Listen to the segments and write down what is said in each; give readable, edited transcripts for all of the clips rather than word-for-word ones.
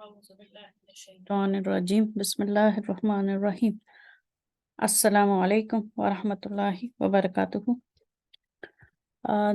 Auzubillahiminash-shaytanir-rajim. Bismillahir-Rahmanir-Rahim. Assalamu alaikum wa rahmatullahi wa barakatuhu.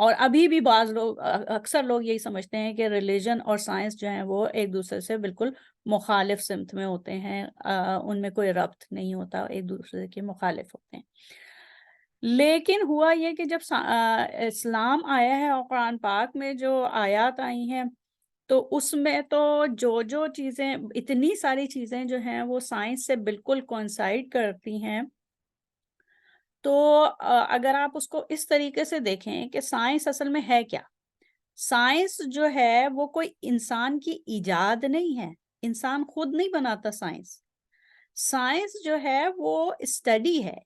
اور ابھی بھی بعض لوگ اکثر لوگ یہی سمجھتے ہیں کہ ریلیجن اور سائنس جو ہیں وہ ایک دوسرے سے بالکل مخالف سمت میں ہوتے ہیں، ان میں کوئی ربط نہیں ہوتا، ایک دوسرے کے مخالف ہوتے ہیں۔ لیکن ہوا یہ کہ جب اسلام آیا ہے اور قرآن پاک میں جو آیات آئی ہیں تو اس میں تو جو چیزیں، اتنی ساری چیزیں جو ہیں وہ سائنس سے بالکل کوئنسائڈ کرتی ہیں، تو اگر آپ اس کو اس طریقے سے دیکھیں کہ سائنس اصل میں ہے کیا؟ سائنس جو ہے وہ کوئی انسان کی ایجاد نہیں ہے، انسان خود نہیں بناتا سائنس۔ سائنس جو ہے وہ اسٹڈی ہے،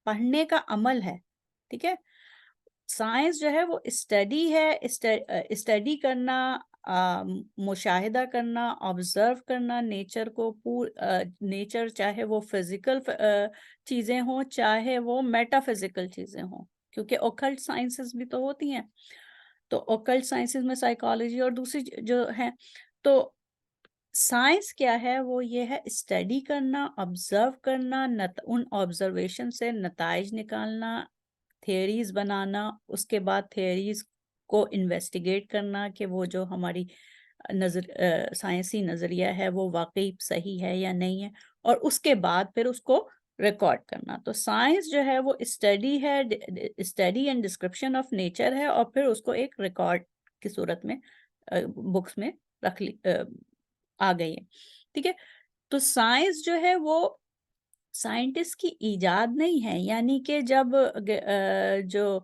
پڑھنے کا عمل ہے، ٹھیک ہے؟ سائنس جو ہے وہ اسٹڈی ہے، اسٹڈی کرنا، مشاہدہ کرنا، آبزرو کرنا نیچر کو، نیچر چاہے وہ فزیکل چیزیں ہوں چاہے وہ میٹا فزیکل چیزیں ہوں، کیونکہ اوکلٹ سائنسز بھی تو ہوتی ہیں، تو اوکلٹ سائنسز میں سائیکالوجی اور دوسری جو ہیں، تو سائنس کیا ہے؟ وہ یہ ہے اسٹڈی کرنا، آبزرو کرنا، ان آبزرویشن سے نتائج نکالنا، تھیوریز بنانا، اس کے بعد تھیوریز کو انویسٹیگیٹ کرنا کہ وہ جو ہماری سائنسی نظریہ ہے وہ واقعی صحیح ہے یا نہیں ہے، اور اس کے بعد پھر اس کو ریکارڈ کرنا۔ تو سائنس جو ہے وہ اسٹڈی ہے، study and description of nature ہے، اور پھر اس کو ایک ریکارڈ کی صورت میں بکس میں رکھ آ گئی ہے، ٹھیک ہے؟ تو سائنس جو ہے وہ سائنٹسٹ کی ایجاد نہیں ہے، یعنی کہ جب جو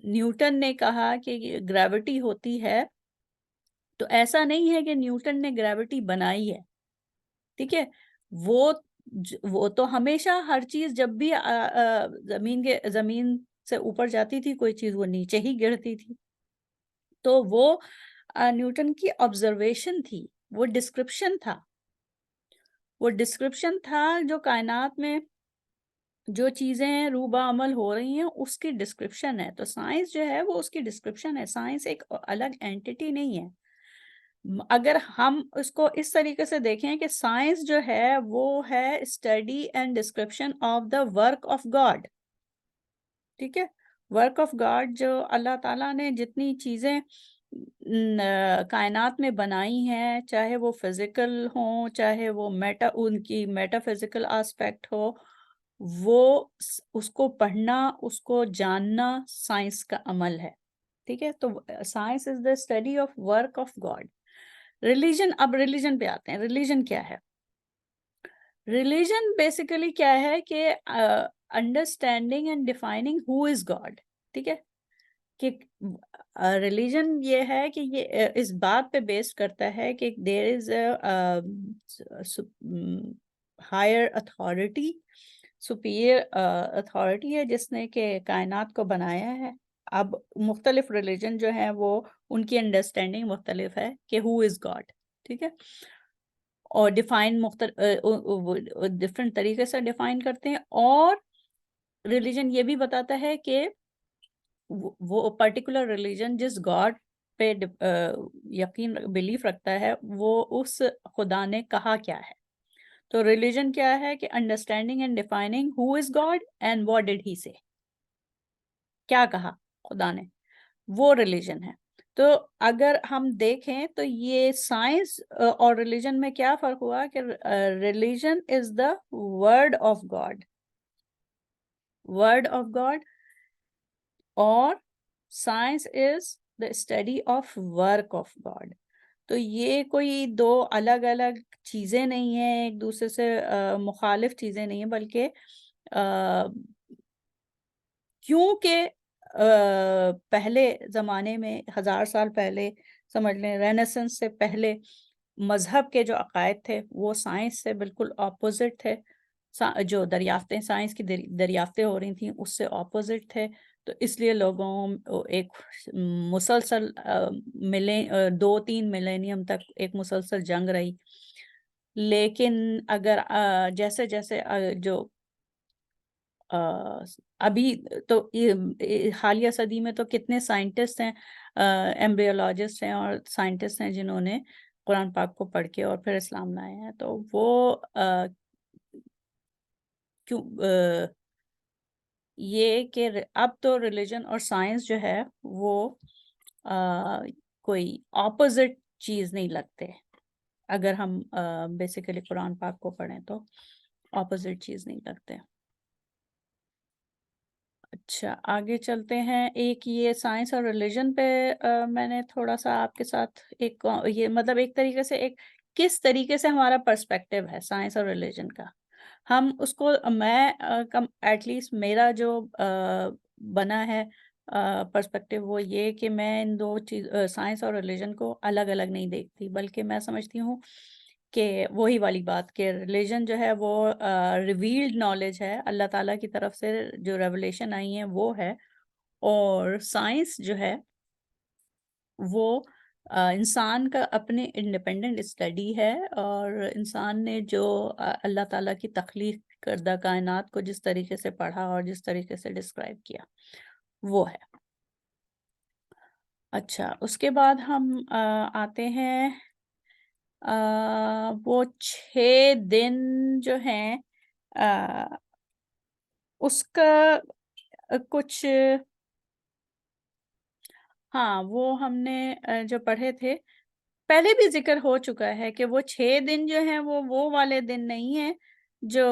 نیوٹن نے کہا کہ گریوٹی ہوتی ہے، تو ایسا نہیں ہے کہ نیوٹن نے گریوٹی بنائی ہے، ٹھیک ہے؟ وہ تو ہمیشہ ہر چیز جب بھی زمین سے اوپر جاتی تھی کوئی چیز، وہ نیچے ہی گرتی تھی، تو وہ نیوٹن کی آبزرویشن تھی، وہ ڈسکرپشن تھا جو کائنات میں جو چیزیں روبہ عمل ہو رہی ہیں اس کی ڈسکرپشن ہے۔ تو سائنس جو ہے وہ اس کی ڈسکرپشن ہے، سائنس ایک الگ اینٹیٹی نہیں ہے۔ اگر ہم اس کو اس طریقے سے دیکھیں کہ سائنس جو ہے وہ ہے study and description of the work of God, ٹھیک ہے؟ ورک آف گاڈ، جو اللہ تعالیٰ نے جتنی چیزیں کائنات میں بنائی ہیں، چاہے وہ فزیکل ہوں چاہے وہ ان کی میٹا فزیکل آسپیکٹ ہو، وہ اس کو پڑھنا، اس کو جاننا سائنس کا عمل ہے، ٹھیک ہے؟ تو science is the study of work of God. Religion, اب ریلیجن پہ آتے ہیں۔ ریلیجن کیا ہے؟ ریلیجن بیسیکلی کیا ہے کہ understanding and defining who is God, ٹھیک ہے؟ کہ ریلیجن یہ ہے کہ یہ اس بات پہ بیس کرتا ہے کہ there is higher authority, superior authority ہے جس نے کہ کائنات کو بنایا ہے۔ اب مختلف ریلیجن جو ہیں وہ ان کی انڈرسٹینڈنگ مختلف ہے کہ ہو از گاڈ، ٹھیک ہے؟ اور ڈیفائن ڈفرینٹ طریقے سے ڈیفائن کرتے ہیں، اور ریلیجن یہ بھی بتاتا ہے کہ وہ پرٹیکولر ریلیجن جس گاڈ پہ یقین بلیف رکھتا ہے وہ اس خدا نے کہا کیا ہے۔ تو ریلیجن کیا ہے کہ understanding and defining who is God and what did he سے، کیا کہا خدا نے، وہ ریلیجن ہے۔ تو اگر ہم دیکھیں تو یہ سائنس اور ریلیجن میں کیا فرق ہوا کہ religion is the word of God, word of God, اور science is the study of work of God. تو یہ کوئی دو الگ الگ چیزیں نہیں ہیں، ایک دوسرے سے مخالف چیزیں نہیں ہیں، بلکہ کیونکہ پہلے زمانے میں 1000 سال پہلے، سمجھ لیں رینیسنس سے پہلے، مذہب کے جو عقائد تھے وہ سائنس سے بالکل اپوزٹ تھے، جو دریافتیں سائنس کی دریافتیں ہو رہی تھیں اس سے اپوزٹ تھے، تو اس لیے لوگوں ایک مسلسل 2-3 ملینیم تک ایک مسلسل جنگ رہی۔ لیکن اگر جیسے جیسے جو ابھی تو حالیہ صدی میں تو کتنے سائنٹسٹ ہیں، ایمبریولوجسٹ ہیں اور سائنٹسٹ ہیں جنہوں نے قرآن پاک کو پڑھ کے اور پھر اسلام لائے ہیں، تو وہ یہ کہ اب تو ریلیجن اور سائنس جو ہے وہ کوئی اپوزٹ چیز نہیں لگتے، اگر ہم بیسیکلی قرآن پاک کو پڑھیں تو اپوزٹ چیز نہیں لگتے۔ اچھا آگے چلتے ہیں، ایک یہ سائنس اور ریلیجن پہ میں نے تھوڑا سا آپ کے ساتھ ایک یہ مطلب ایک طریقے سے ایک کس طریقے سے ہمارا پرسپیکٹیو ہے سائنس اور ریلیجن کا، ہم اس کو میں کم ایٹ لیسٹ میرا جو بنا ہے پرسپیکٹیو وہ یہ کہ میں ان دو چیز سائنس اور ریلیجن کو الگ الگ نہیں دیکھتی، بلکہ میں سمجھتی ہوں کہ وہی والی بات کہ ریلیجن جو ہے وہ ریویلڈ نالج ہے، اللہ تعالیٰ کی طرف سے جو ریولیشن آئی ہیں وہ ہے، اور سائنس جو ہے وہ انسان کا اپنے انڈیپینڈنٹ اسٹڈی ہے، اور انسان نے جو اللہ تعالیٰ کی تخلیق کردہ کائنات کو جس طریقے سے پڑھا اور جس طریقے سے ڈسکرائب کیا وہ ہے۔ اچھا اس کے بعد ہم آتے ہیں وہ 6 دن جو ہیں اس کا کچھ ہاں وہ ہم نے جو پڑھے تھے پہلے بھی ذکر ہو چکا ہے کہ وہ 6 دن جو ہیں وہ والے دن نہیں ہیں جو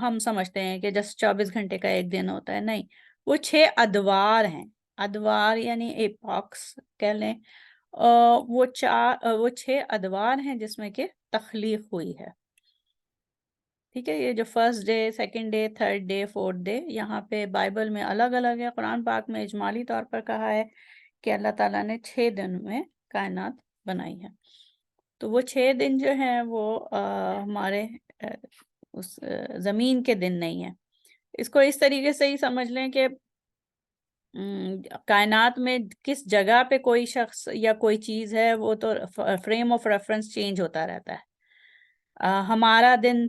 ہم سمجھتے ہیں کہ جس 24 گھنٹے کا ایک دن ہوتا ہے، نہیں، وہ 6 ادوار ہیں، ادوار یعنی ایپاکس کہہ لیں، وہ 6 ادوار ہیں جس میں کہ تخلیق ہوئی ہے، ٹھیک ہے۔ یہ جو first day, second day, third day, fourth day, یہاں پہ بائبل میں الگ الگ ہے، قرآن پاک میں اجمالی طور پر کہا ہے کہ اللہ تعالیٰ نے 6 دن میں کائنات بنائی ہے۔ تو وہ 6 دن جو ہیں وہ ہمارے اس زمین کے دن نہیں ہیں، اس کو اس طریقے سے ہی سمجھ لیں کہ کائنات میں کس جگہ پہ کوئی شخص یا کوئی چیز ہے وہ تو فریم آف ریفرنس چینج ہوتا رہتا ہے۔ ہمارا دن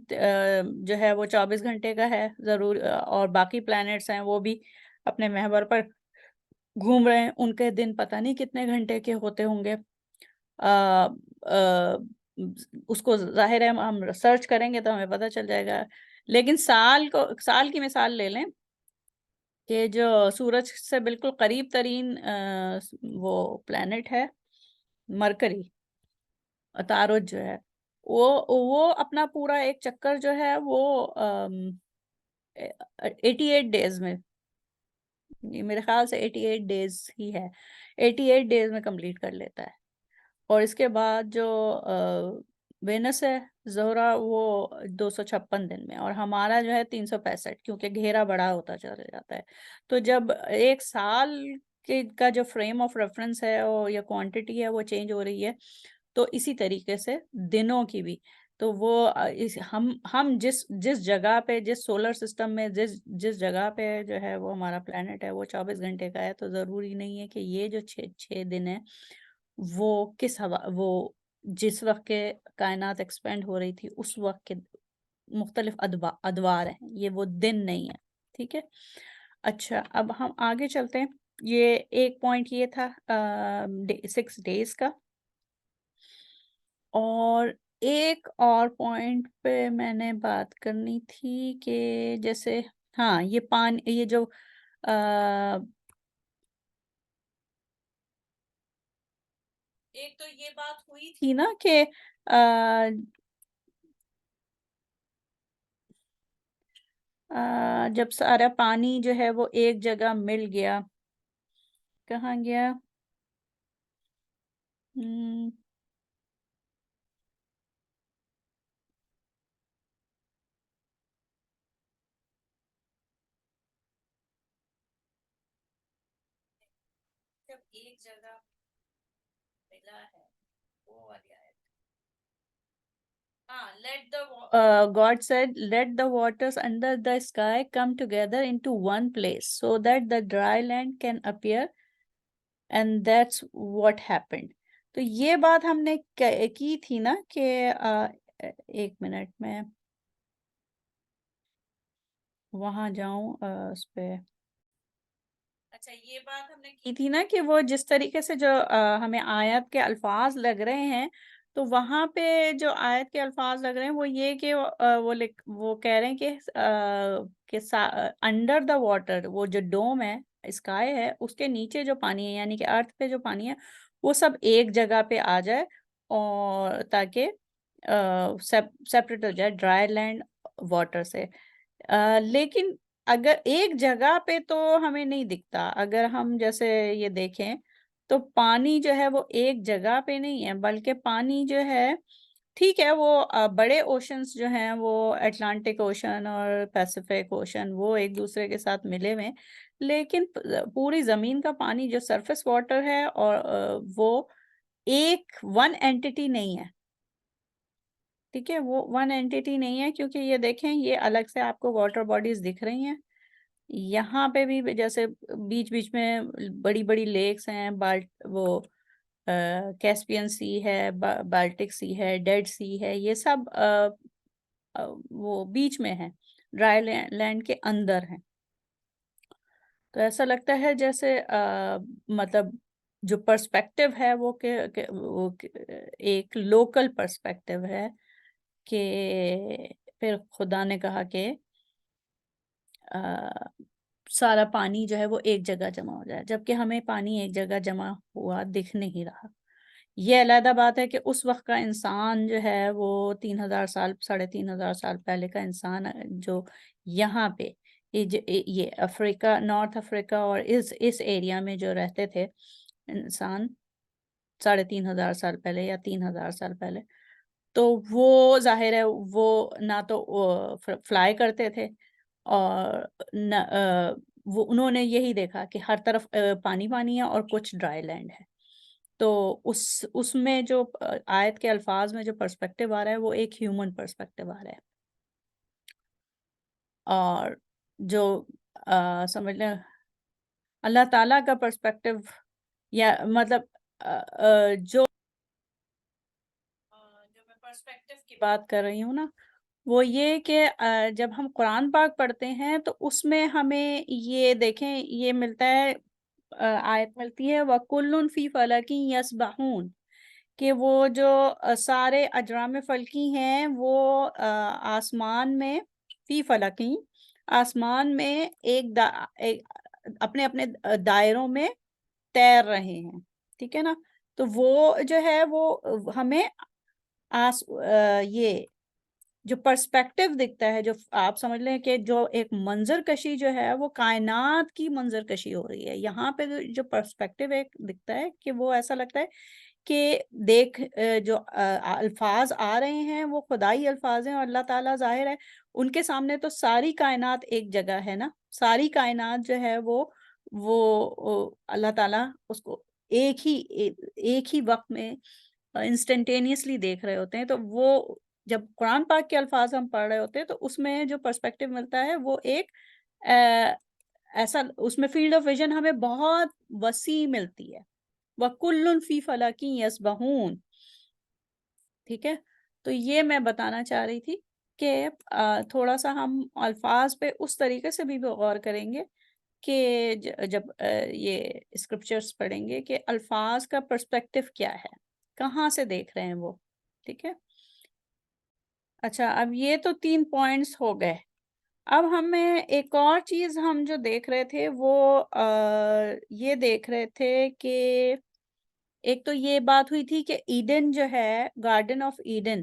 جو ہے وہ 24 گھنٹے کا ہے ضرور، اور باقی پلانٹس ہیں وہ بھی اپنے محور پر گھوم رہے ہیں، ان کے دن پتہ نہیں کتنے گھنٹے کے ہوتے ہوں گے، اس کو ظاہر ہے ہم سرچ کریں گے تو ہمیں پتہ چل جائے گا، لیکن سال کی مثال لے لیں کہ جو سورج سے بالکل قریب ترین وہ پلانٹ ہے مرکری، عطارد جو ہے وہ اپنا پورا ایک چکر جو ہے وہ 88 ڈیز میں، میرے خیال سے 88 ڈیز ہی ہے، 88 ڈیز میں کمپلیٹ کر لیتا ہے، اور اس کے بعد جو وینس ہے زہرہ وہ 256 دن میں، اور ہمارا جو ہے 365 کیونکہ گھیرا بڑا ہوتا چلا جاتا ہے۔ تو جب ایک سال کا جو فریم آف ریفرنس ہے یا کوانٹٹی ہے وہ چینج ہو رہی ہے، تو اسی طریقے سے دنوں کی بھی، تو وہ ہم جس جگہ پہ، جس سولر سسٹم میں جس جگہ پہ جو ہے وہ ہمارا پلانٹ ہے وہ 24 گھنٹے کا ہے، تو ضروری نہیں ہے کہ یہ جو 6 دن ہے وہ وہ جس وقت کے کائنات ایکسپینڈ ہو رہی تھی اس وقت کے مختلف ادوار ہیں، یہ وہ دن نہیں ہے، ٹھیک ہے۔ اچھا اب ہم آگے چلتے ہیں، یہ ایک پوائنٹ یہ تھا 6 ڈیز کا، اور ایک اور پوائنٹ پہ میں نے بات کرنی تھی کہ جیسے ہاں یہ پانی، یہ جو ایک تو یہ بات ہوئی تھی نا کہ جب سارا پانی جو ہے وہ ایک جگہ مل گیا، کہاں گیا؟ جب ایک جگہ ملا ہے وہ والی آیت، God said, "Let the waters under the sky come together into one place so that the dry land can appear," and that's what happened. تو یہ بات ہم نے کی تھی نا کہ ایک منٹ میں وہاں جاؤں اس پہ، اچھا یہ بات ہم نے کی تھی نا کہ وہ جس طریقے سے جو ہمیں آیت کے الفاظ لگ رہے ہیں تو وہاں پہ جو آیت کے الفاظ لگ رہے ہیں وہ یہ کہ وہ کہہ رہے ہیں کہ انڈر دا واٹر، وہ جو ڈوم ہے، اسکائی ہے، اس کے نیچے جو پانی ہے، یعنی کہ ارتھ پہ جو پانی ہے وہ سب ایک جگہ پہ آ جائے، اور تاکہ سیپریٹ ہو جائے ڈرائی لینڈ واٹر سے۔ لیکن اگر ایک جگہ پہ تو ہمیں نہیں دکھتا، اگر ہم جیسے یہ دیکھیں تو پانی جو ہے وہ ایک جگہ پہ نہیں ہے، بلکہ پانی جو ہے، ٹھیک ہے، وہ بڑے اوشنز جو ہیں، وہ اٹلانٹک اوشن اور پیسیفک اوشن، وہ ایک دوسرے کے ساتھ ملے ہوئے ہیں، لیکن پوری زمین کا پانی جو سرفیس واٹر ہے، اور وہ ایک ون اینٹی نہیں ہے، ٹھیک ہے، وہ ون اینٹی نہیں ہے، کیونکہ یہ دیکھیں، یہ الگ سے آپ کو واٹر باڈیز دکھ رہی ہیں، یہاں پہ بھی جیسے بیچ بیچ میں بڑی بڑی لیکس ہیں، وہ کیسپین سی ہے، بالٹک سی ہے، ڈیڈ سی ہے، یہ سب وہ بیچ میں ہیں، ڈرائی لینڈ کے اندر ہیں۔ تو ایسا لگتا ہے جیسے مطلب جو پرسپیکٹو ہے وہ ایک لوکل پرسپیکٹو ہے، کہ پھر خدا نے کہا کہ سارا پانی جو ہے وہ ایک جگہ جمع ہو جائے، جبکہ ہمیں پانی ایک جگہ جمع ہوا دکھ نہیں رہا۔ یہ علیحدہ بات ہے کہ اس وقت کا انسان جو ہے وہ 3000 سال 3500 سال پہلے کا انسان جو یہاں پہ یہ افریقہ، نارتھ افریقہ اور اس ایریا میں جو رہتے تھے انسان 3500 سال پہلے یا 3000 سال پہلے، تو وہ ظاہر ہے وہ نہ تو فلائی کرتے تھے، اور نہ وہ انہوں نے یہی دیکھا کہ ہر طرف پانی پانی ہے اور کچھ ڈرائی لینڈ ہے۔ تو اس میں جو آیت کے الفاظ میں جو پرسپیکٹو آ رہا ہے وہ ایک ہیومن پرسپیکٹو آ رہا ہے، اور جو سمجھ لیں اللہ تعالیٰ کا پرسپیکٹو، یا مطلب جو میں پرسپیکٹو کی بات کر رہی ہوں نا، وہ یہ کہ جب ہم قرآن پاک پڑھتے ہیں تو اس میں ہمیں یہ دیکھیں، یہ ملتا ہے، آیت ملتی ہے وَكُلٌّ فِي فَلَكٍ يَسْبَحُونَ، کہ وہ جو سارے اجرام فلکی ہیں وہ آسمان میں، فی فلکی، آسمان میں اپنے اپنے دائروں میں تیر رہے ہیں، ٹھیک ہے نا؟ تو وہ جو ہے وہ ہمیں یہ جو پرسپیکٹو دکھتا ہے، جو آپ سمجھ لیں کہ جو ایک منظر کشی جو ہے وہ کائنات کی منظر کشی ہو رہی ہے، یہاں پہ جو پرسپیکٹو ایک دکھتا ہے کہ وہ ایسا لگتا ہے کہ دیکھ جو الفاظ آ رہے ہیں وہ خدائی الفاظ ہیں، اور اللہ تعالیٰ ظاہر ہے ان کے سامنے تو ساری کائنات ایک جگہ ہے نا، ساری کائنات جو ہے وہ اللہ تعالیٰ اس کو ایک ہی وقت میں انسٹنٹینیسلی دیکھ رہے ہوتے ہیں۔ تو وہ جب قرآن پاک کے الفاظ ہم پڑھ رہے ہوتے ہیں تو اس میں جو پرسپیکٹو ملتا ہے وہ ایک ایسا، اس میں فیلڈ آف ویژن ہمیں بہت وسیع ملتی ہے، وَكُلٌّ فِي فَلَكٍ يَسْبَحُونَ، ٹھیک ہے؟ تو یہ میں بتانا چاہ رہی تھی کہ تھوڑا سا ہم الفاظ پہ اس طریقے سے بھی غور کریں گے کہ جب یہ اسکرپچرز پڑھیں گے کہ الفاظ کا پرسپیکٹو کیا ہے، کہاں سے دیکھ رہے ہیں وہ، ٹھیک ہے؟ اچھا، اب یہ تو 3 پوائنٹس ہو گئے۔ اب ہمیں ایک اور چیز ہم جو دیکھ رہے تھے وہ یہ دیکھ رہے تھے کہ ایک تو یہ بات ہوئی تھی کہ ایڈن جو ہے، گارڈن آف ایڈن،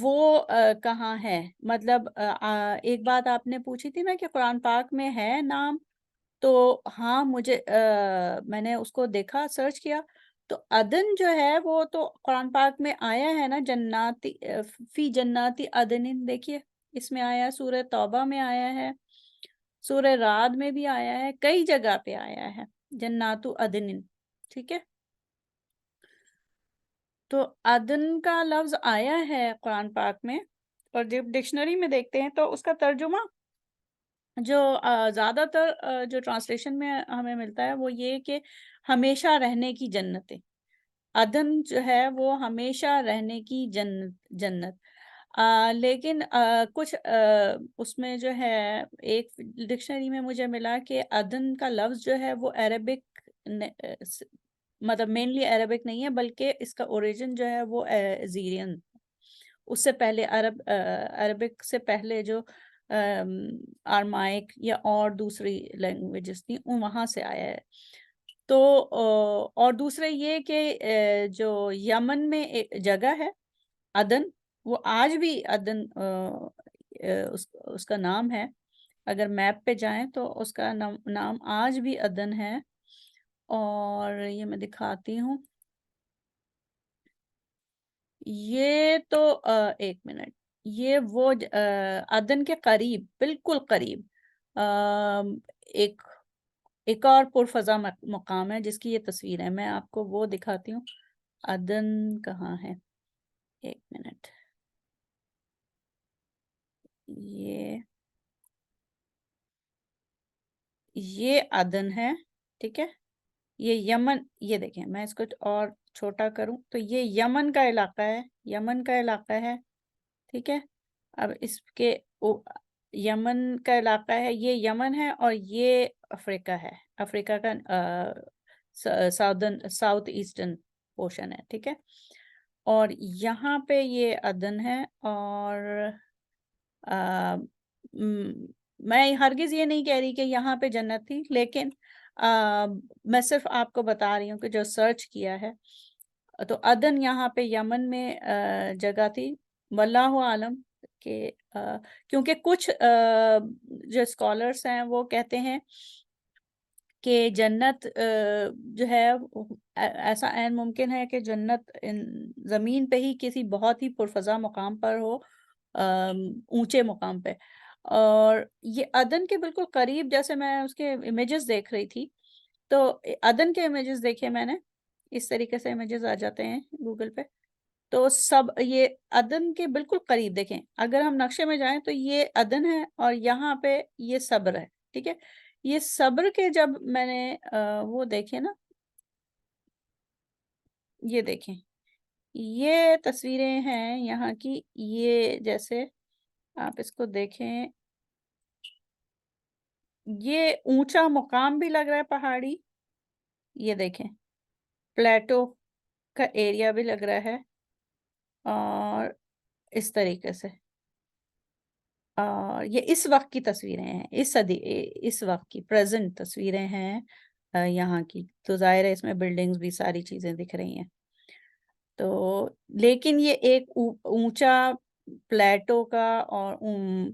وہ کہاں ہے؟ مطلب ایک بات آپ نے پوچھی تھی نا کہ قرآن پاک میں ہے نام، تو ہاں مجھے میں نے اس کو دیکھا، سرچ کیا، تو عدن جو ہے وہ تو قرآن پاک میں آیا ہے نا، جناتی فی جناتی عدن، دیکھیے اس میں آیا ہے، سورہ توبہ میں آیا ہے، سورہ رعد میں بھی آیا ہے، کئی جگہ پہ آیا ہے جنات عدن، ٹھیک ہے؟ تو عدن کا لفظ آیا ہے قرآن پاک میں، اور جب ڈکشنری میں دیکھتے ہیں تو اس کا ترجمہ جو زیادہ تر جو ٹرانسلیشن میں ہمیں ملتا ہے وہ یہ کہ ہمیشہ رہنے کی جنتیں، عدن جو ہے وہ ہمیشہ رہنے کی جنت، لیکن کچھ اس میں جو ہے ایک ڈکشنری میں مجھے ملا کہ عدن کا لفظ جو ہے وہ عربک مطلب مینلی عربک نہیں ہے، بلکہ اس کا اوریجن جو ہے وہ زیرین، اس سے پہلے عربک سے پہلے جو آرمائک یا اور دوسری لینگویجز تھیں وہاں سے آیا ہے۔ تو اور دوسرے یہ کہ جو یمن میں ایک جگہ ہے عدن، وہ آج بھی عدن اس کا نام ہے، اگر میپ پہ جائیں تو اس کا نام آج بھی عدن ہے۔ اور یہ میں دکھاتی ہوں، یہ تو ایک منٹ، یہ وہ عدن کے قریب، بالکل قریب ایک اور پرفضا مقام ہے جس کی یہ تصویر ہے، میں آپ کو وہ دکھاتی ہوں۔ عدن کہاں ہے؟ ایک منٹ، یہ عدن ہے، ٹھیک ہے، یہ یمن، یہ دیکھیں میں اس کو اور چھوٹا کروں تو یہ یمن کا علاقہ ہے، یمن کا علاقہ ہے، ٹھیک ہے۔ اب اس کے یمن کا علاقہ ہے، یہ یمن ہے، اور یہ افریقہ ہے، افریقہ کا ساؤتھ ایسٹرن پورشن ہے، ٹھیک ہے۔ اور یہاں پہ یہ عدن ہے، اور میں ہرگز یہ نہیں کہہ رہی کہ یہاں پہ جنت تھی، لیکن میں صرف آپ کو بتا رہی ہوں کہ جو سرچ کیا ہے تو عدن یہاں پہ یمن میں جگہ تھی، واللہ عالم کہ کیونکہ کچھ جو اسکالرس ہیں وہ کہتے ہیں کہ جنت جو ہے ایسا عین ممکن ہے کہ جنت زمین پہ ہی کسی بہت ہی پرفضا مقام پر ہو، اونچے مقام پہ۔ اور یہ عدن کے بالکل قریب، جیسے میں اس کے امیجز دیکھ رہی تھی تو عدن کے امیجز دیکھے میں نے، اس طریقے سے امیجز آ جاتے ہیں گوگل پہ، تو سب یہ عدن کے بالکل قریب دیکھیں، اگر ہم نقشے میں جائیں تو یہ عدن ہے، اور یہاں پہ یہ صبر ہے، ٹھیک ہے۔ یہ صبر کے جب میں نے وہ دیکھے نا، یہ دیکھیں، یہ تصویریں ہیں یہاں کی، یہ جیسے آپ اس کو دیکھیں، یہ اونچا مقام بھی لگ رہا ہے پہاڑی، یہ دیکھیں پلیٹو کا ایریا بھی لگ رہا ہے، اور اس طریقے سے، اور یہ اس وقت کی تصویریں ہیں، اس وقت کی پریزنٹ تصویریں ہیں یہاں کی، تو ظاہر ہے اس میں بلڈنگز بھی ساری چیزیں دکھ رہی ہیں، تو لیکن یہ ایک اونچا پلیٹو کا اور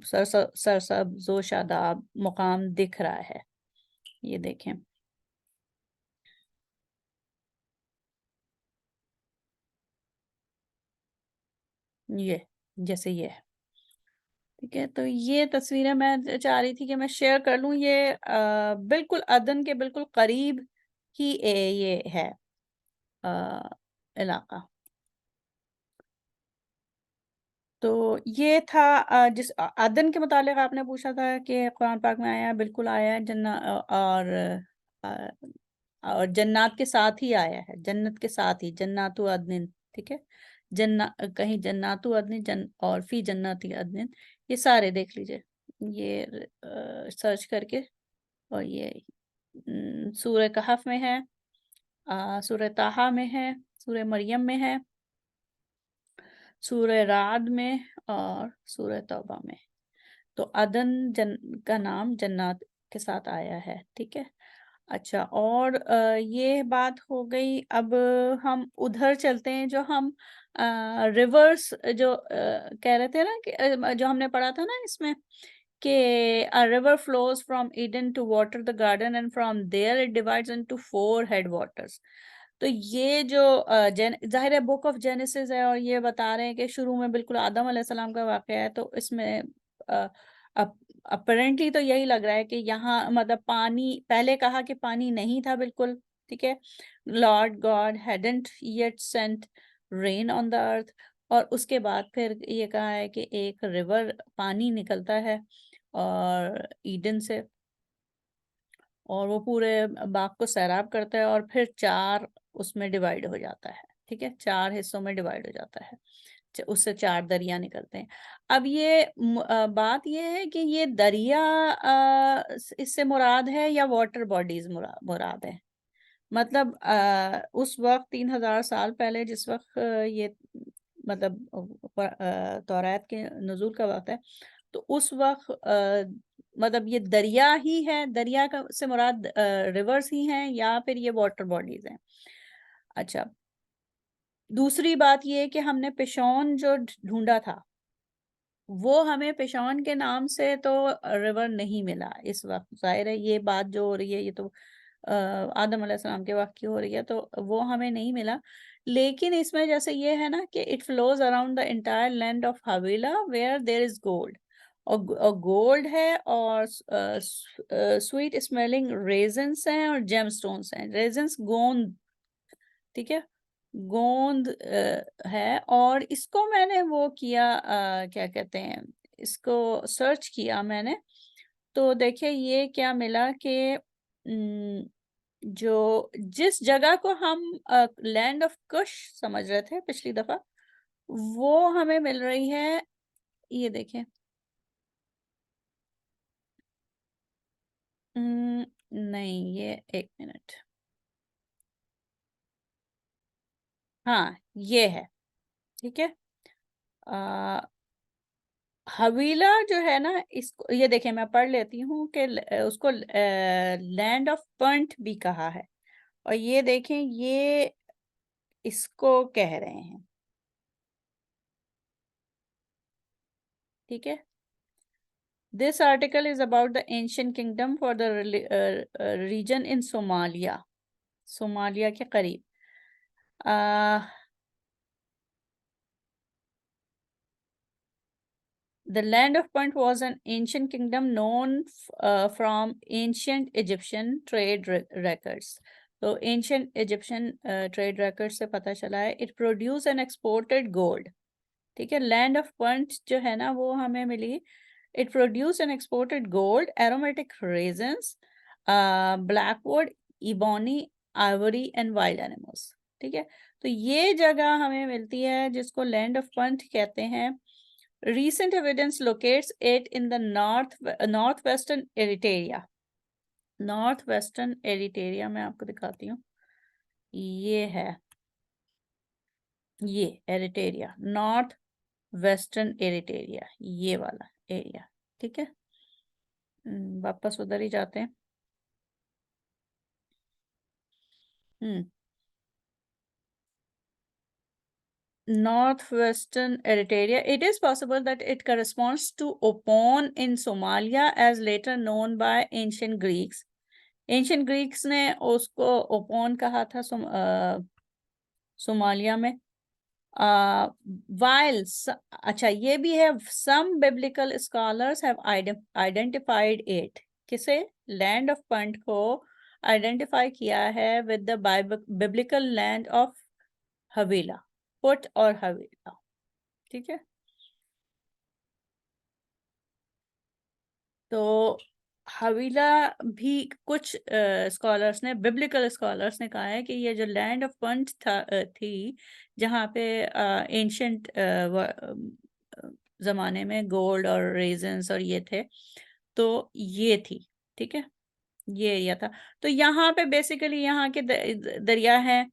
سرسبز و شاداب مقام دکھ رہا ہے، یہ دیکھیں۔ یہ جیسے یہ ہے، ٹھیک ہے، تو یہ تصویریں میں چاہ رہی تھی کہ میں شیئر کر لوں، یہ بالکل عدن کے بالکل قریب ہی یہ ہے علاقہ۔ تو یہ تھا جس عدن کے متعلق آپ نے پوچھا تھا کہ قرآن پاک میں آیا ہے، بالکل آیا ہے، اور جنات کے ساتھ ہی آیا ہے، جنت کے ساتھ ہی، جنات و عدن، ٹھیک ہے، کہیں جنات و عدن اور فی جناتی عدن، یہ سارے دیکھ لیجئے، یہ سرچ کر کے، اور یہ سورہ کہف میں ہے، سورہ طٰہٰ میں ہے، سورہ مریم میں ہے، سورہ رعد میں، اور سورہ توبہ میں، تو عدن کا نام جنات کے ساتھ آیا ہے، ٹھیک ہے۔ اچھا، اور یہ بات ہو گئی، اب ہم ادھر چلتے ہیں، جو ہم ریورس جو کہہ رہے تھے نا، کہ جو ہم نے پڑھا تھا نا اس میں، کہ a river flows from Eden to water the garden and from there it divides into 4 headwaters۔ تو یہ جو ظاہر ہے بک آف جینیسس ہے، اور یہ بتا رہے ہیں کہ شروع میں بالکل آدم علیہ السلام کا واقعہ ہے، تو اس میں اپیرنٹلی تو یہی لگ رہا ہے کہ یہاں مطلب پانی، پہلے کہا کہ پانی نہیں تھا بالکل، ٹھیک ہے، lord God hadn't yet sent rain on the earth، اور اس کے بعد پھر یہ کہا ہے کہ ایک ریور پانی نکلتا ہے اور ایڈن سے، اور وہ پورے باغ کو سیراب کرتا ہے، اور پھر 4 اس میں ڈیوائیڈ ہو جاتا ہے، ٹھیک ہے، 4 حصوں میں ڈیوائیڈ ہو جاتا ہے، اس سے 4 دریا نکلتے ہیں۔ اب یہ بات یہ ہے کہ یہ دریا اس سے مراد ہے یا واٹر باڈیز مراد ہے؟ مطلب اس وقت 3000 سال پہلے جس وقت یہ مطلب توریت کے نزول کا وقت ہے، تو اس وقت مطلب یہ دریا ہی ہے، دریا کا سے مراد ریورز ہی ہیں یا پھر یہ واٹر باڈیز ہیں. اچھا، دوسری بات یہ کہ ہم نے پشون جو ڈھونڈا تھا وہ ہمیں پشون کے نام سے تو ریور نہیں ملا اس وقت. ظاہر ہے یہ بات جو ہو رہی ہے یہ تو آدم علیہ السلام کے وقت کی ہو رہی ہے، تو وہ ہمیں نہیں ملا. لیکن اس میں جیسے یہ ہے نا کہ it flows around the entire land of Havilah where there is gold, اور گولڈ ہے اور سویٹ اسمیلنگ ریزنس ہیں اور جیم سٹونز ہیں. ریزنس گوند، ٹھیک ہے، گوند ہے. اور اس کو میں نے وہ کیا کیا کہتے ہیں، اس کو سرچ کیا میں نے، تو دیکھیں یہ کیا ملا کہ جو جس جگہ کو ہم لینڈ آف کش سمجھ رہے تھے پچھلی دفعہ، وہ ہمیں مل رہی ہے، یہ دیکھیں نہیں، یہ ایک منٹ، ہاں یہ ہے، ٹھیک ہے. حویلہ جو ہے نا، اس کو یہ دیکھیں میں پڑھ لیتی ہوں کہ اس کو لینڈ آف پنٹ بھی کہا ہے. اور یہ دیکھیں یہ اس کو کہہ رہے ہیں، ٹھیک ہے. This article is about the ancient kingdom for the region in Somalia. Somalia کے قریب. The land of Punt was an ancient kingdom known from ancient Egyptian trade records. So ancient Egyptian trade records سے پتہ چلا ہے it produced and exported gold. ٹھیک ہے، land of Punt جو ہے نا وہ ہمیں ملی. It produced and exported gold, aromatic raisins, blackwood, ebony, ivory and wild animals. ٹھیک ہے، تو یہ جگہ ہمیں ملتی ہے جس کو لینڈ آف پنٹ کہتے ہیں. Recent evidence locates it in the northwestern Eritrea. Northwestern Eritrea میں آپ کو دکھاتی ہوں، یہ ہے، یہ ایریٹیریا، نارتھ ویسٹرن ایریٹیریا، یہ والا ایریا. ٹھیک ہے، واپس ادھر ہی جاتے ہیں. Northwestern Eritrea. It is possible that it corresponds to Opon in Somalia as later known by ancient Greeks. Ancient Greeks نے اس کو اوپون کہا تھا صومالیہ میں. while اچھا یہ بھی ہے some biblical scholars have identified it. کسے؟ land of Punt کو identify کیا ہے with the biblical land of حویلا، پٹ اور حویلا. ٹھیک ہے، تو حویلا بھی کچھ اسکالرس نے، ببلیکل اسکالرس نے کہا ہے کہ یہ جو لینڈ آف پنٹ تھی جہاں پہ اینشنٹ زمانے میں گولڈ اور ریزنس اور یہ تھے، تو یہ تھی. ٹھیک ہے، یہ ایریا تھا. تو یہاں پہ بیسیکلی یہاں کے دریا ہیں.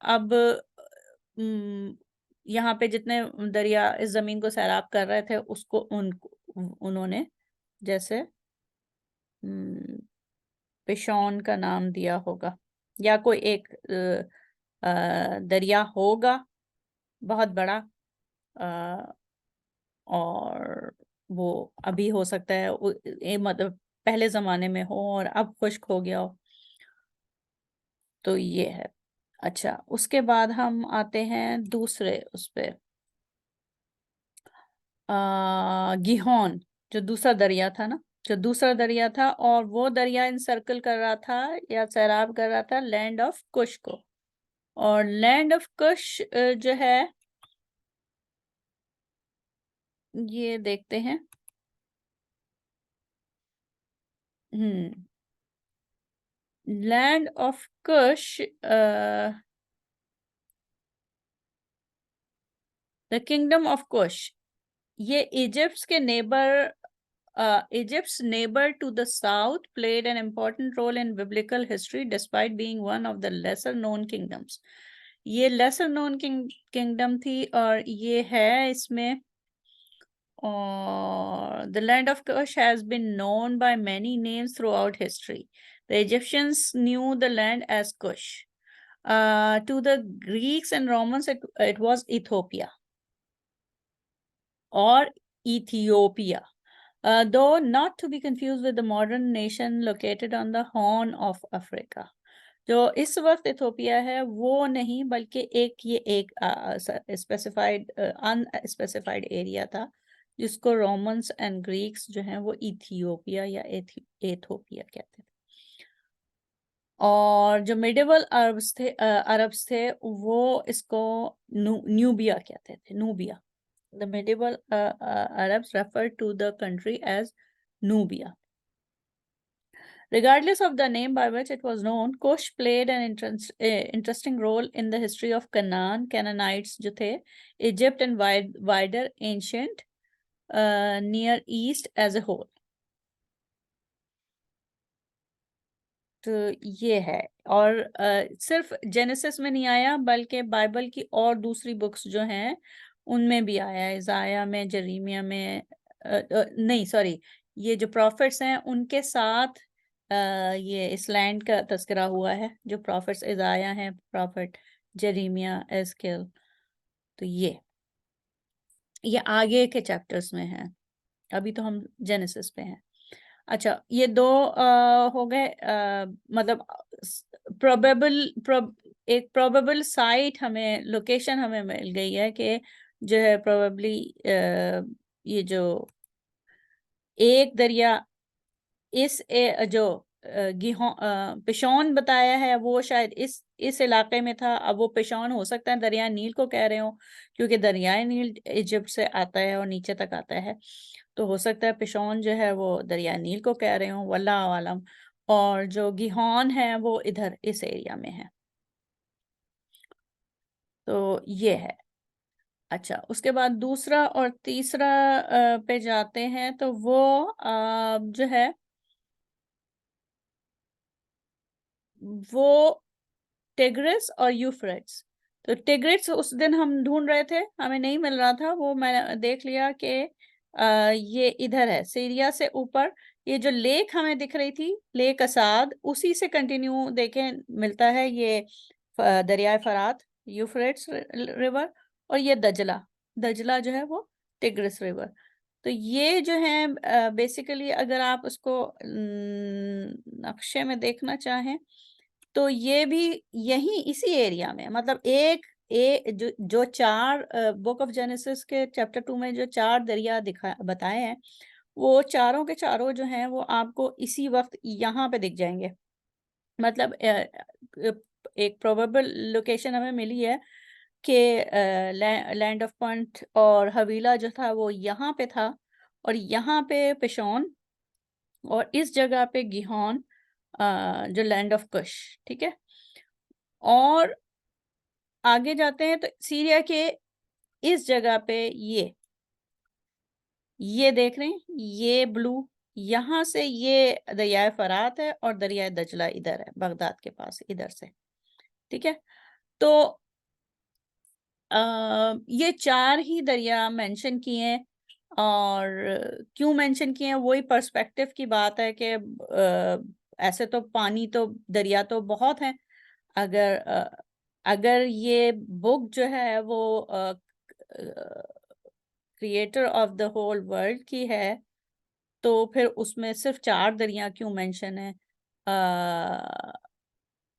اب یہاں پہ جتنے دریا اس زمین کو سیراب کر رہے تھے اس کو انہوں نے جیسے پشون کا نام دیا ہوگا، یا کوئی ایک دریا ہوگا بہت بڑا، اور وہ ابھی ہو سکتا ہے مطلب پہلے زمانے میں ہو اور اب خشک ہو گیا ہو. تو یہ ہے. اچھا، اس کے بعد ہم آتے ہیں دوسرے اس پہ، گیہون جو دوسرا دریا تھا نا، جو دوسرا دریا تھا، اور وہ دریا انسرکل کر رہا تھا یا سیراب کر رہا تھا لینڈ آف کش کو. اور لینڈ آف کش جو ہے یہ دیکھتے ہیں. لینڈ آف کش، دا کنگڈم آف کش، یہ ایجپٹ کے neighbour Egypt's neighbor to the south played an important role in biblical history despite being one of the lesser known kingdoms. یہ lesser known kingdom تھی اور یہ ہے اس میں the land of Kush has been known by many names throughout history. The Egyptians knew the land as Kush. To the Greeks and Romans, it was Ethiopia or Ethiopia. Though not to be confused with the modern nation located on the Horn of Africa. جو اس وقت Ethiopia ہے وہ نہیں بلکہ یہ ایک specified unspecified area تھا جس کو رومنس اینڈ گریکس جو ہیں وہ ایتھیوپیا یا ایتھوپیا کہتے تھے. اور جو میڈیول عربس تھے وہ اس کو نیوبیا کہتے تھے. Nubia. The medieval Arabs referred to the country as Nubia. Regardless of the name by which it was known, Kush played an interesting role in the history of Canaan, Canaanites جو تھے, Egypt and wider ancient Near East as a whole. تو یہ ہے. اور صرف Genesis میں نہیں آیا بلکہ بائبل کی اور دوسری بکس جو ہیں ان میں بھی آیا ہے. عیسائیہ میں, جریمیہ میں, نہیں سوری, یہ جو پروفٹس ہیں ان کے ساتھ یہ اس لینڈ کا تذکرہ ہوا ہے. جو پروفٹس عیسائیہ ہیں, پروفٹ جریمیہ, ایزکیل, تو یہ آگے کے چیپٹرز میں ہیں. ابھی تو ہم جینیسس پہ ہیں. اچھا, یہ دو ہو گئے. مطلب ایک پروبیبل سائٹ ہمیں, لوکیشن ہمیں مل گئی ہے کہ جو ہے پروبیبلی یہ جو ایک دریا اس جو پشون بتایا ہے وہ شاید اس علاقے میں تھا. اب وہ پشون ہو سکتا ہے دریائے نیل کو کہہ رہے ہوں کیونکہ دریائے نیل ایجپٹ سے آتا ہے اور نیچے تک آتا ہے, تو ہو سکتا ہے پشون جو ہے وہ دریائے نیل کو کہہ رہے ہوں, واللہ عالم. اور جو گیہون ہے وہ ادھر اس ایریا میں ہے. تو یہ ہے. اچھا, اس کے بعد دوسرا اور تیسرا پہ جاتے ہیں تو وہ جو ہے وہ ٹیگرس اور یوفریٹس. تو ٹیگرس اس دن ہم ڈھونڈ رہے تھے, ہمیں نہیں مل رہا تھا, وہ میں نے دیکھ لیا کہ یہ ادھر ہے سیریا سے اوپر. یہ جو لیک ہمیں دکھ رہی تھی, لیک اساد, اسی سے کنٹینیو دیکھیں ملتا ہے یہ دریائے فرات, یوفریٹس ریور, اور یہ دجلہ جو ہے وہ ٹیگرس ریور. تو یہ جو ہے بیسیکلی اگر آپ اس کو نقشے میں دیکھنا چاہیں تو یہ بھی یہیں اسی ایریا میں, مطلب جو چار بک آف جینیسس کے چیپٹر 2 میں جو 4 دریا بتائے ہیں وہ چاروں کے چاروں جو ہیں وہ آپ کو اسی وقت یہاں پہ دکھ جائیں گے. مطلب ایک پروبیبل لوکیشن ہمیں ملی ہے کہ لینڈ آف پنٹ اور حویلہ جو تھا وہ یہاں پہ تھا, اور یہاں پہ پشون, اور اس جگہ پہ گیہون جو لینڈ آف کش. ٹھیک ہے, اور آگے جاتے ہیں تو سیریا کے اس جگہ پہ یہ دیکھ رہے ہیں, یہ بلو, یہاں سے یہ دریائے فرات ہے اور دریائے دجلہ ادھر ہے بغداد کے پاس ادھر سے. ٹھیک ہے, تو یہ 4 ہی دریا مینشن کیے ہیں. اور کیوں مینشن کیے ہیں وہی پرسپیکٹیو کی بات ہے کہ ایسے تو پانی تو دریا تو بہت ہیں. اگر یہ بک جو ہے وہ creator of the whole world کی ہے تو پھر اس میں صرف 4 دریا کیوں مینشن ہے.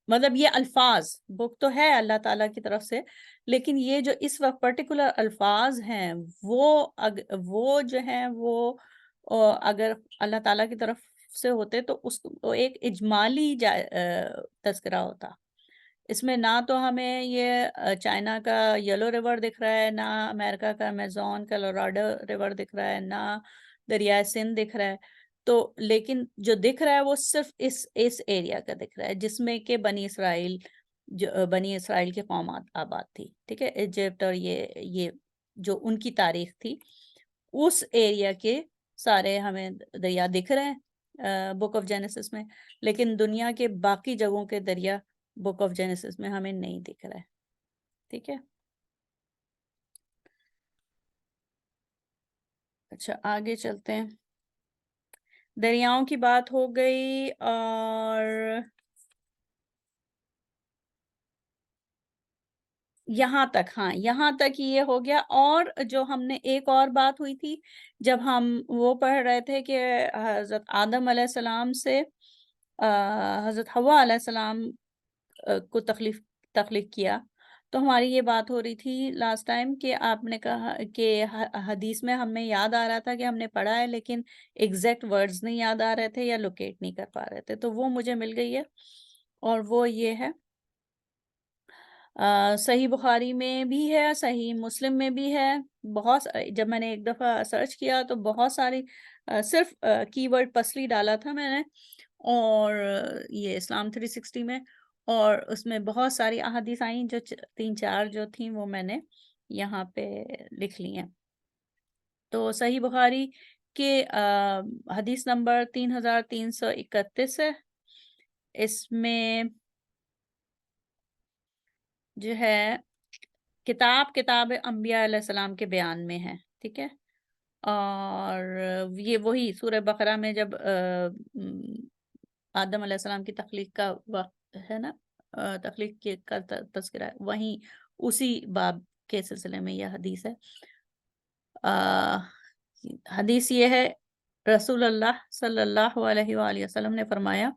مطلب یہ الفاظ, بک تو ہے اللہ تعالیٰ کی طرف سے, لیکن یہ جو اس وقت پرٹیکولر الفاظ ہیں وہ جو ہیں وہ اگر اللہ تعالیٰ کی طرف سے ہوتے تو اس کو ایک اجمالی تذکرہ ہوتا. اس میں نہ تو ہمیں یہ چائنا کا یلو ریور دکھ رہا ہے, نہ امریکہ کا امیزون کولوراڈو ریور دکھ رہا ہے, نہ دریائے سندھ دکھ رہا ہے. تو لیکن جو دکھ رہا ہے وہ صرف اس ایریا کا دکھ رہا ہے جس میں کہ بنی اسرائیل کی قوم آباد تھی. ٹھیک ہے, ایجپٹ اور یہ جو ان کی تاریخ تھی اس ایریا کے سارے ہمیں دریا دکھ رہے ہیں بک آف جینیسس میں، لیکن دنیا کے باقی جگہوں کے دریا بک آف جینیسس میں ہمیں نہیں دکھ رہے. ٹھیک ہے. اچھا آگے چلتے ہیں. دریاؤں کی بات ہو گئی، اور یہاں تک، ہاں یہاں تک یہ ہو گیا. اور جو ہم نے ایک اور بات ہوئی تھی جب ہم وہ پڑھ رہے تھے کہ حضرت آدم علیہ السلام سے حضرت حوا علیہ السلام کو تخلیق کیا، تو ہماری یہ بات ہو رہی تھی لاسٹ ٹائم کہ آپ نے کہا کہ حدیث میں ہمیں یاد آ رہا تھا کہ ہم نے پڑھا ہے، لیکن ایگزیکٹ ورڈز نہیں یاد آ رہے تھے یا لوکیٹ نہیں کر پا رہے تھے. تو وہ مجھے مل گئی ہے، اور وہ یہ ہے صحیح بخاری میں بھی ہے، صحیح مسلم میں بھی ہے. جب میں نے ایک دفعہ سرچ کیا تو بہت ساری صرف کی ورڈ پسلی ڈالا تھا میں نے، اور یہ اسلام 360 میں، اور اس میں بہت ساری احادیث آئیں جو 3-4 جو تھیں وہ میں نے یہاں پہ لکھ لی ہیں. تو صحیح بخاری کے حدیث نمبر 3331 ہے. اس میں جو ہے کتاب انبیاء علیہ السلام کے بیان میں ہے. ٹھیک ہے. اور یہ وہی سورہ بقرہ میں جب آدم علیہ السلام کی تخلیق کا وقت ہے نا، تخلیق کا تذکرہ ہے، وہیں اسی باب کے سلسلے میں یہ حدیث ہے. حدیث یہ ہے، رسول اللہ صلی اللہ علیہ وآلہ وسلم نے فرمایا،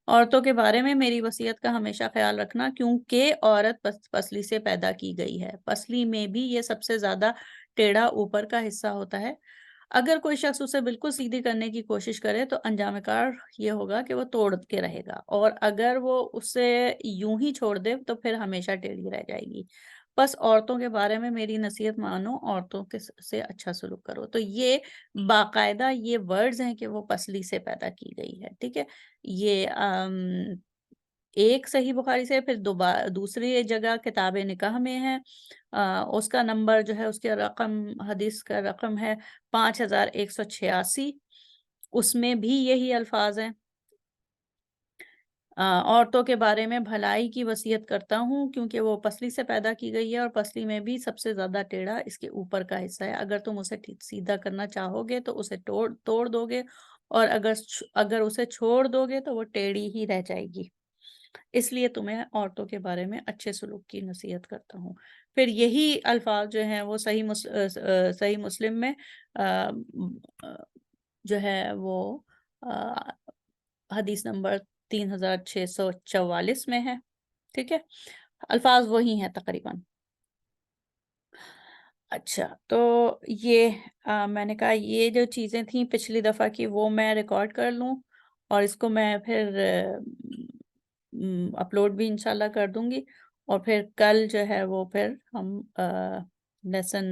عورتوں کے بارے میں میری وصیت کا ہمیشہ خیال رکھنا، کیونکہ عورت پسلی سے پیدا کی گئی ہے. پسلی میں بھی یہ سب سے زیادہ ٹیڑھا اوپر کا حصہ ہوتا ہے. اگر کوئی شخص اسے بالکل سیدھی کرنے کی کوشش کرے تو انجام کار یہ ہوگا کہ وہ توڑ کے رہے گا، اور اگر وہ اسے یوں ہی چھوڑ دے تو پھر ہمیشہ ٹیڑھی رہ جائے گی. بس عورتوں کے بارے میں میری نصیحت مانو، عورتوں سے اچھا سلوک کرو. تو یہ باقاعدہ یہ ورڈز ہیں کہ وہ پسلی سے پیدا کی گئی ہے. ٹھیک ہے. یہ ایک صحیح بخاری سے، پھر دوسری جگہ کتاب نکاح میں ہے. اس کا نمبر جو ہے، اس کے رقم، حدیث کا رقم ہے 5186. اس میں بھی یہی الفاظ ہیں، عورتوں کے بارے میں بھلائی کی وصیت کرتا ہوں کیونکہ وہ پسلی سے پیدا کی گئی ہے، اور پسلی میں بھی سب سے زیادہ ٹیڑھا اس کے اوپر کا حصہ ہے. اگر تم اسے سیدھا کرنا چاہو گے تو اسے توڑ دو گے، اور اگر اسے چھوڑ دو گے تو وہ ٹیڑھی ہی رہ جائے گی. اس لیے تمہیں عورتوں کے بارے میں اچھے سلوک کی نصیحت کرتا ہوں. پھر یہی الفاظ جو ہیں وہ صحیح مسلم میں جو ہے وہ حدیث نمبر 3644 میں ہے. ٹھیک ہے. الفاظ وہی ہیں تقریباً. اچھا، تو یہ میں نے کہا یہ جو چیزیں تھیں پچھلی دفعہ کی وہ میں ریکارڈ کر لوں، اور اس کو میں پھر اپلوڈ بھی انشاءاللہ کر دوں گی. اور پھر کل جو ہے وہ پھر ہم لیسن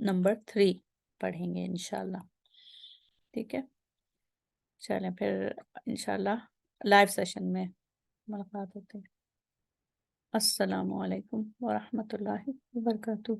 نمبر 3 پڑھیں گے انشاءاللہ. ٹھیک ہے. چلیں پھر انشاءاللہ لائیو سیشن میں ملاقات ہوتی ہے. السلام علیکم ورحمۃ اللہ وبرکاتہ.